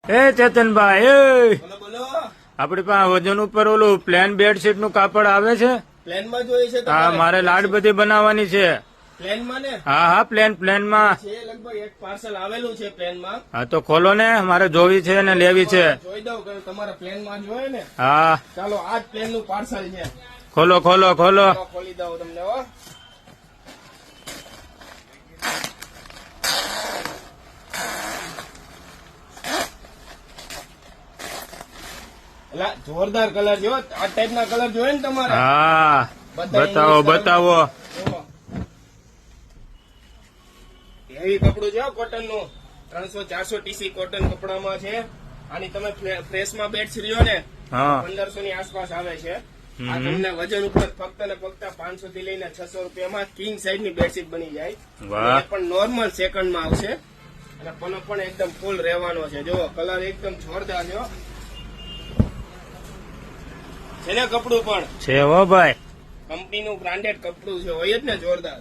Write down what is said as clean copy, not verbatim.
એ ચેતનભાઈ એ બોલો બોલો. આપડી પાસે વજન ઉપર ઓલું પ્લેન બેડશીટ નું કાપડ આવે છે. પ્લેનમાં જોઈએ છે હા, મારે લાડ બધી બનાવવાની છે. પ્લેનમાં ને હા હા, પ્લેન માં. છે લગભગ એક પાર્સલ આવેલું છે પ્લેનમાં. હા તો ખોલો ને, મારે જોવી છે ને લેવી છે. જોઈ દઉં કે તમારા પ્લેનમાં જોઈએ ને. હા, ચાલો આ જ પ્લેન નું પાર્સલ છે. ખોલો ખોલો ખોલો. ચાલો, ખોલી દઉં તમને હો. એલા જોરદાર કલર જો આ ટાઈપ ના કલર જોઈએ ને તમારે. હા, બધા બતાવો English બતાવો. જુઓ. હેવી કપડું છે કોટન નું 300-400 ટીસી કોટન કપડામાં છે. આની તમે ફ્રેશમાં બેડશીટ લ્યો ને હા 1500 ની આસપાસ આવે છે. આ તમને વજન ઉપર ફક્ત ને ફક્ત 500 થી લઈને 600 રૂપિયામાં કિંગ સાઇઝ ની બેડશીટ બની જાય. વાહ. એ પણ નોર્મલ સેકન્ડમાં આવશે અને પનો પણ એકદમ ફૂલ રહેવાનો છે. જુઓ કલર એકદમ જોરદાર છે હો. છે ને કપડું પણ છે હો ભાઈ. કંપનીનું બ્રાન્ડેડ કપડું છે હોય જ ને જોરદાર.